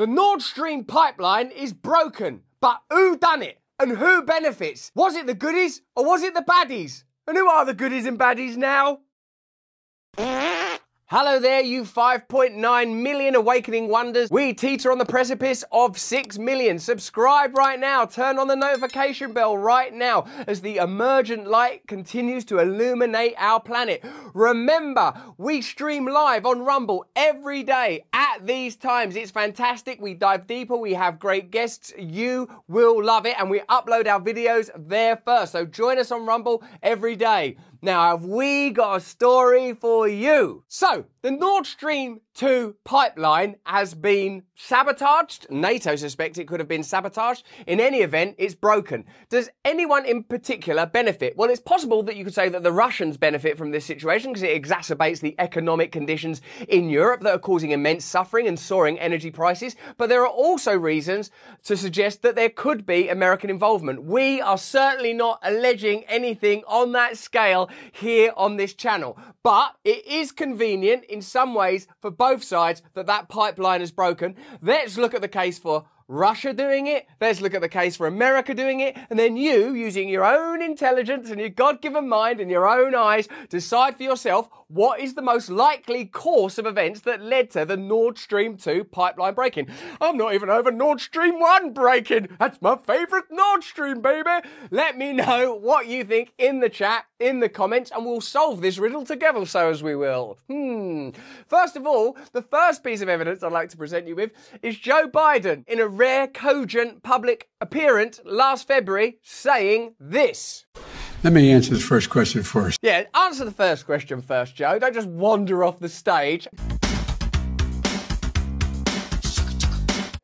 The Nord Stream pipeline is broken, but who done it? And who benefits? Was it the goodies or was it the baddies? And who are the goodies and baddies now? Hello there, you 5.9 million awakening wonders. We teeter on the precipice of 6 million. Subscribe right now. Turn on the notification bell right now as the emergent light continues to illuminate our planet. Remember, we stream live on Rumble every day at these times. It's fantastic. We dive deeper. We have great guests. You will love it. And we upload our videos there first. So join us on Rumble every day. Now, have we got a story for you? So, the Nord Stream 2 pipeline has been sabotaged. NATO suspects it could have been sabotaged. In any event, it's broken. Does anyone in particular benefit? Well, it's possible that you could say that the Russians benefit from this situation because it exacerbates the economic conditions in Europe that are causing immense suffering and soaring energy prices. But there are also reasons to suggest that there could be American involvement. We are certainly not alleging anything on that scale here on this channel. But it is convenient in some ways for both sides that that pipeline is broken. Let's look at the case for Russia doing it. Let's look at the case for America doing it. And then you, using your own intelligence and your God-given mind and your own eyes, decide for yourself what is the most likely course of events that led to the Nord Stream 2 pipeline breaking. I'm not even over Nord Stream 1 breaking. That's my favourite Nord Stream, baby. Let me know what you think in the chat, in the comments, and we'll solve this riddle together, so as we will. First of all, the first piece of evidence I'd like to present you with is Joe Biden in a rare, cogent public appearance last February saying this. Let me answer the first question first. Yeah, answer the first question first, Joe. Don't just wander off the stage.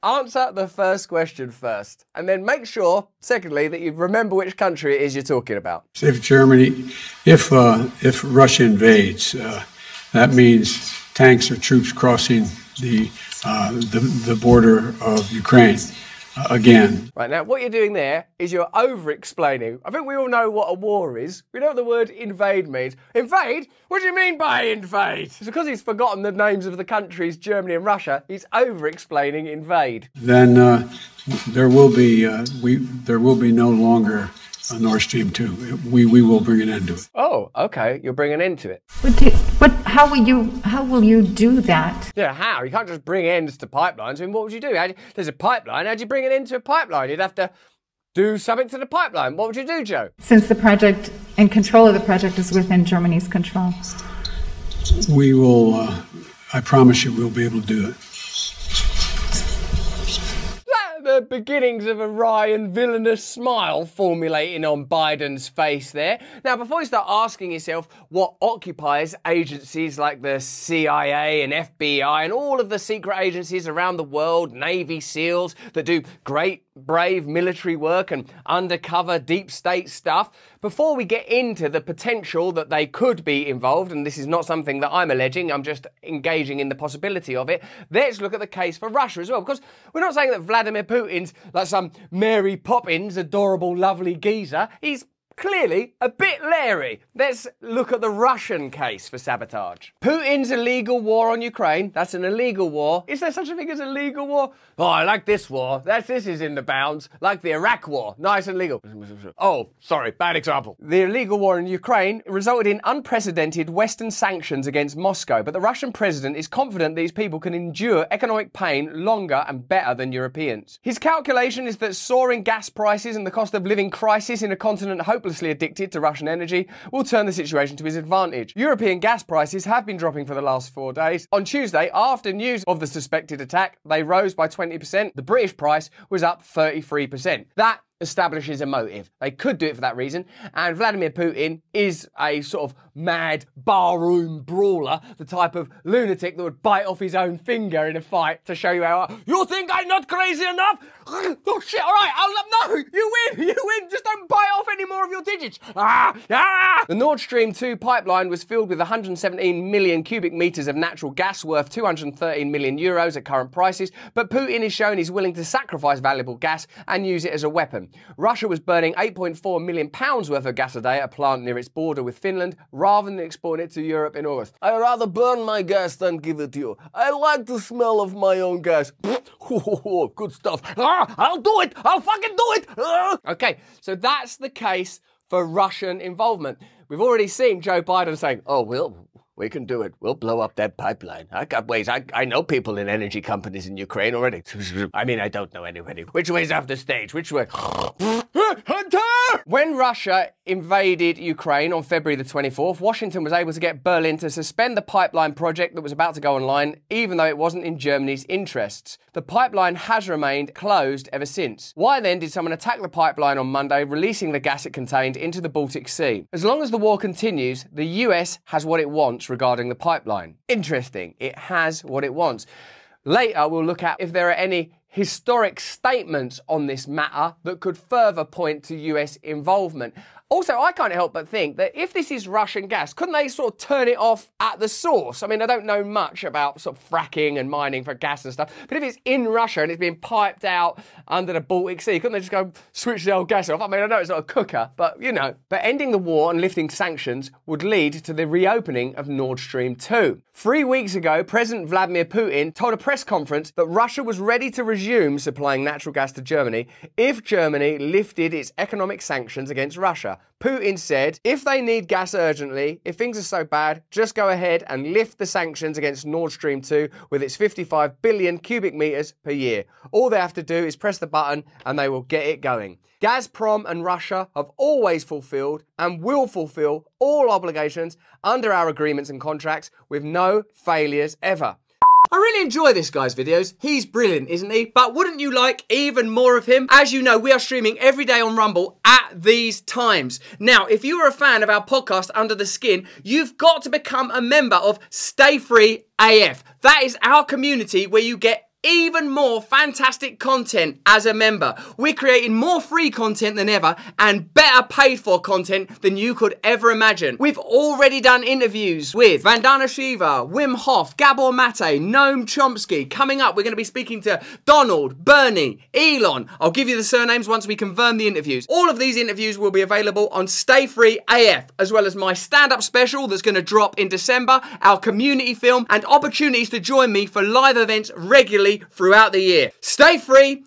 Answer the first question first, and then make sure, secondly, that you remember which country it is you're talking about. If Germany, if Russia invades, that means tanks or troops crossing the border of Ukraine again. Right, now what you're doing there is you're over-explaining. I think we all know what a war is. We know what the word invade means. Invade? What do you mean by invade? It's because he's forgotten the names of the countries, Germany and Russia. He's over-explaining invade. Then there will be no longer a Nord Stream 2. We will bring an end to it. Oh, okay. You'll bring an end to it. How will you do that? Yeah, how? You can't just bring ends to pipelines. I mean, what would you do? There's a pipeline. How'd you bring an end to a pipeline? You'd have to do something to the pipeline. What would you do, Joe? Since the project and control of the project is within Germany's control. We will, I promise you, we'll be able to do it. The beginnings of a wry and villainous smile formulating on Biden's face there. Now, before you start asking yourself what occupies agencies like the CIA and FBI and all of the secret agencies around the world, Navy SEALs that do great, brave military work and undercover deep state stuff, before we get into the potential that they could be involved, and this is not something that I'm alleging, I'm just engaging in the possibility of it, let's look at the case for Russia as well, because we're not saying that Vladimir Putin's like some Mary Poppins, adorable, lovely geezer. He's clearly a bit leery. Let's look at the Russian case for sabotage. Putin's illegal war on Ukraine, that's an illegal war. Is there such a thing as a legal war? Oh, I like this war. This is in the bounds. Like the Iraq war. Nice and legal. Oh, sorry, bad example. The illegal war in Ukraine resulted in unprecedented Western sanctions against Moscow, but the Russian president is confident these people can endure economic pain longer and better than Europeans. His calculation is that soaring gas prices and the cost of living crisis in a continent hopelessly addicted to Russian energy will turn the situation to his advantage. European gas prices have been dropping for the last 4 days. On Tuesday, after news of the suspected attack, they rose by 20%. The British price was up 33%. That establishes a motive. They could do it for that reason, and Vladimir Putin is a sort of mad barroom brawler, the type of lunatic that would bite off his own finger in a fight to show you how, you think I'm not crazy enough? Oh shit, alright, no, you win, just don't bite off any more of your digits. The Nord Stream 2 pipeline was filled with 117 million cubic meters of natural gas worth 213 million euros at current prices, but Putin is shown he's willing to sacrifice valuable gas and use it as a weapon. Russian. Russia was burning £8.4 million worth of gas a day at a plant near its border with Finland, rather than exporting it to Europe in August. I'd rather burn my gas than give it to you. I like the smell of my own gas. Good stuff. I'll do it. I'll fucking do it. Okay, so that's the case for Russian involvement. We've already seen Joe Biden saying, oh, we can do it. We'll blow up that pipeline. I got ways. I know people in energy companies in Ukraine already. I mean, I don't know anybody. Which way's off the stage? Which way? Hunter! When Russia invaded Ukraine on February the 24th, Washington was able to get Berlin to suspend the pipeline project that was about to go online, even though it wasn't in Germany's interests. The pipeline has remained closed ever since. Why then did someone attack the pipeline on Monday, releasing the gas it contained into the Baltic Sea? As long as the war continues, the US has what it wants regarding the pipeline. Interesting. It has what it wants. Later, we'll look at if there are any historic statements on this matter that could further point to US involvement. Also, I can't help but think that if this is Russian gas, couldn't they sort of turn it off at the source? I mean, I don't know much about sort of fracking and mining for gas and stuff, but if it's in Russia and it's being piped out under the Baltic Sea, couldn't they just go switch the old gas off? I mean, I know it's not a cooker, but you know. But ending the war and lifting sanctions would lead to the reopening of Nord Stream 2. 3 weeks ago, President Vladimir Putin told a press conference that Russia was ready to resume supplying natural gas to Germany if Germany lifted its economic sanctions against Russia. Putin said, if they need gas urgently, if things are so bad, just go ahead and lift the sanctions against Nord Stream 2 with its 55 billion cubic meters per year. All they have to do is press the button and they will get it going. Gazprom and Russia have always fulfilled and will fulfill all obligations under our agreements and contracts with no failures ever. I really enjoy this guy's videos. He's brilliant, isn't he? But wouldn't you like even more of him? As you know, we are streaming every day on Rumble at these times. Now, if you are a fan of our podcast, Under the Skin, you've got to become a member of Stay Free AF. That is our community where you get even more fantastic content as a member. We're creating more free content than ever and better paid for content than you could ever imagine. We've already done interviews with Vandana Shiva, Wim Hof, Gabor Mate, Noam Chomsky. Coming up, we're going to be speaking to Donald, Bernie, Elon. I'll give you the surnames once we confirm the interviews. All of these interviews will be available on Stay Free AF, as well as my stand-up special that's going to drop in December, our community film, and opportunities to join me for live events regularly throughout the year. Stay free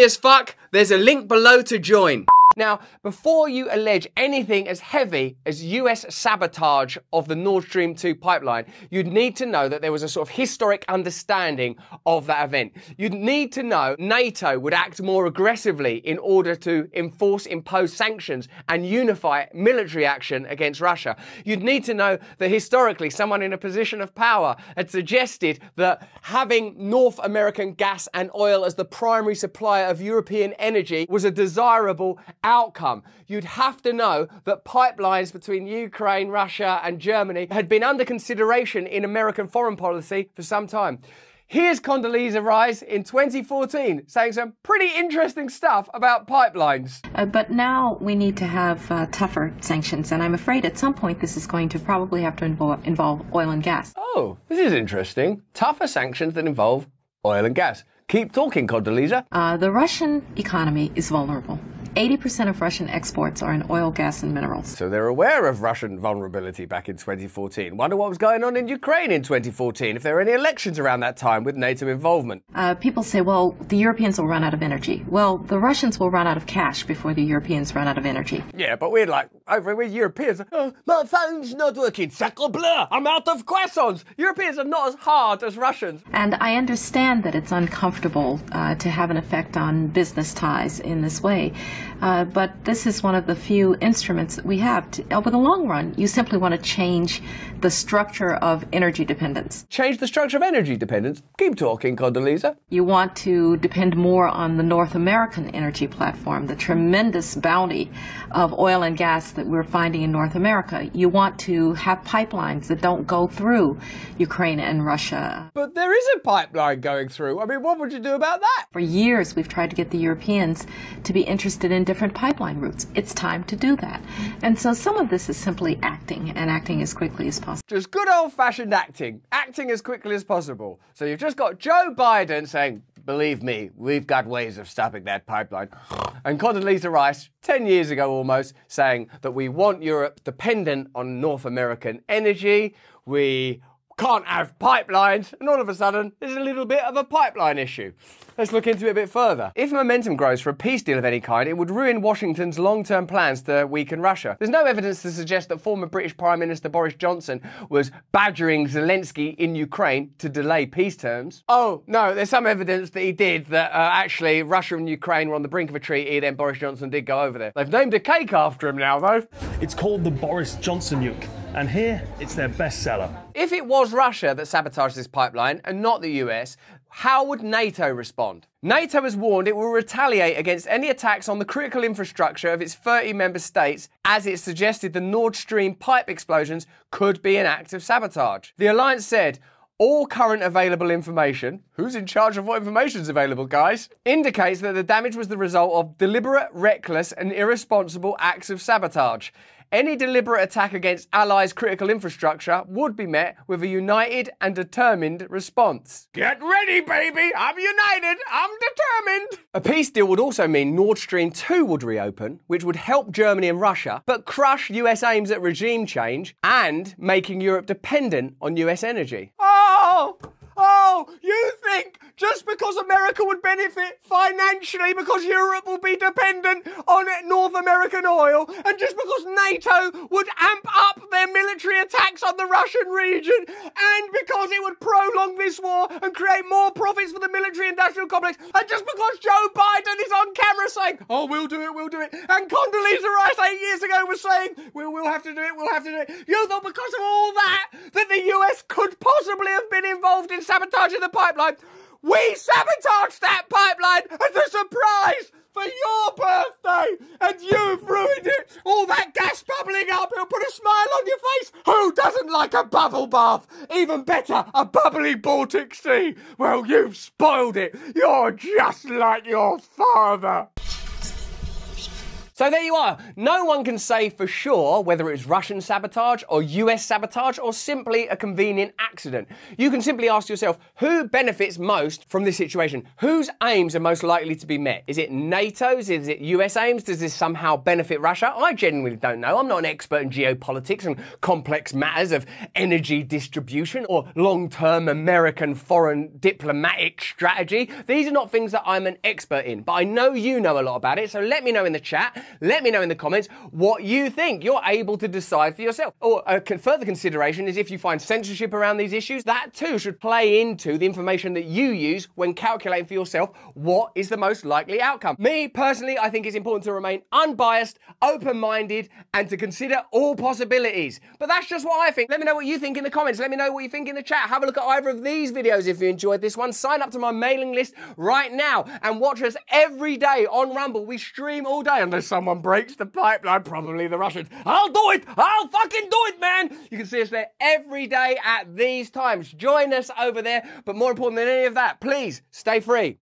as fuck. There's a link below to join. Now, before you allege anything as heavy as US sabotage of the Nord Stream 2 pipeline, you'd need to know that there was a sort of historic understanding of that event. You'd need to know NATO would act more aggressively in order to impose sanctions and unify military action against Russia. You'd need to know that historically someone in a position of power had suggested that having North American gas and oil as the primary supplier of European energy was a desirable outcome. You'd have to know that pipelines between Ukraine, Russia and Germany had been under consideration in American foreign policy for some time. Here's Condoleezza Rice in 2014 saying some pretty interesting stuff about pipelines. But now we need to have tougher sanctions, and I'm afraid at some point this is going to probably have to involve oil and gas. Oh, this is interesting. Tougher sanctions that involve oil and gas. Keep talking, Condoleezza. The Russian economy is vulnerable. 80% of Russian exports are in oil, gas, and minerals. So they're aware of Russian vulnerability back in 2014. Wonder what was going on in Ukraine in 2014, if there were any elections around that time with NATO involvement. People say, well, the Europeans will run out of energy. Well, the Russians will run out of cash before the Europeans run out of energy. Yeah, but we're Europeans. Oh, my phone's not working. Sacre bleu, I'm out of croissants. Europeans are not as hard as Russians. And I understand that it's uncomfortable to have an effect on business ties in this way. But this is one of the few instruments that we have. Over the long run, you simply want to change the structure of energy dependence. Change the structure of energy dependence? Keep talking, Condoleezza. You want to depend more on the North American energy platform, the tremendous bounty of oil and gas that we're finding in North America. You want to have pipelines that don't go through Ukraine and Russia. But there is a pipeline going through. I mean, what would you do about that? For years, we've tried to get the Europeans to be interested in different pipeline routes. It's time to do that. And so some of this is simply acting, and acting as quickly as possible. Just good old-fashioned acting. Acting as quickly as possible. So you've just got Joe Biden saying, believe me, we've got ways of stopping that pipeline. And Condoleezza Rice, 10 years ago almost, saying that we want Europe dependent on North American energy. We can't have pipelines, and all of a sudden, there's a little bit of a pipeline issue. Let's look into it a bit further. If momentum grows for a peace deal of any kind, it would ruin Washington's long-term plans to weaken Russia. There's no evidence to suggest that former British Prime Minister Boris Johnson was badgering Zelensky in Ukraine to delay peace terms. Oh, no, there's some evidence that he did, that actually Russia and Ukraine were on the brink of a treaty, then Boris Johnson did go over there. They've named a cake after him now, though. It's called the Boris Johnson nuke, and here it's their bestseller. If it was Russia that sabotaged this pipeline and not the US, how would NATO respond? NATO has warned it will retaliate against any attacks on the critical infrastructure of its 30 member states, as it suggested the Nord Stream pipe explosions could be an act of sabotage. The alliance said, all current available information, who's in charge of what information's available, guys, indicates that the damage was the result of deliberate, reckless and irresponsible acts of sabotage. Any deliberate attack against allies' critical infrastructure would be met with a united and determined response. Get ready, baby! I'm united! I'm determined! A peace deal would also mean Nord Stream 2 would reopen, which would help Germany and Russia, but crush US aims at regime change and making Europe dependent on US energy. Oh, you think just because America would benefit financially because Europe will be dependent on North American oil, and just because NATO would amp up their military attacks on the Russian region, and because it would prolong this war and create more profits for the military-industrial complex, and just because Joe Biden is on camera saying, oh, we'll do it, and Condoleezza Rice 8 years ago was saying, we'll have to do it, you thought because of all that the US could possibly have been involved in sabotaging the pipeline. We sabotaged that pipeline as a surprise for your birthday, and you've ruined it. All that gas bubbling up, it'll put a smile on your face. Who doesn't like a bubble bath? Even better, a bubbly Baltic Sea. Well, you've spoiled it. You're just like your father. So there you are. No one can say for sure whether it's Russian sabotage or US sabotage or simply a convenient accident. You can simply ask yourself, who benefits most from this situation? Whose aims are most likely to be met? Is it NATO's? Is it US aims? Does this somehow benefit Russia? I genuinely don't know. I'm not an expert in geopolitics and complex matters of energy distribution or long-term American foreign diplomatic strategy. These are not things that I'm an expert in, but I know you know a lot about it, so let me know in the chat. Let me know in the comments what you think. You're able to decide for yourself. Or a further consideration is if you find censorship around these issues, that too should play into the information that you use when calculating for yourself what is the most likely outcome. Me, personally, I think it's important to remain unbiased, open-minded, and to consider all possibilities. But that's just what I think. Let me know what you think in the comments. Let me know what you think in the chat. Have a look at either of these videos if you enjoyed this one. Sign up to my mailing list right now and watch us every day on Rumble. We stream all day unless someone breaks the pipeline, probably the Russians. I'll do it! I'll fucking do it, man! You can see us there every day at these times. Join us over there, but more important than any of that, please stay free.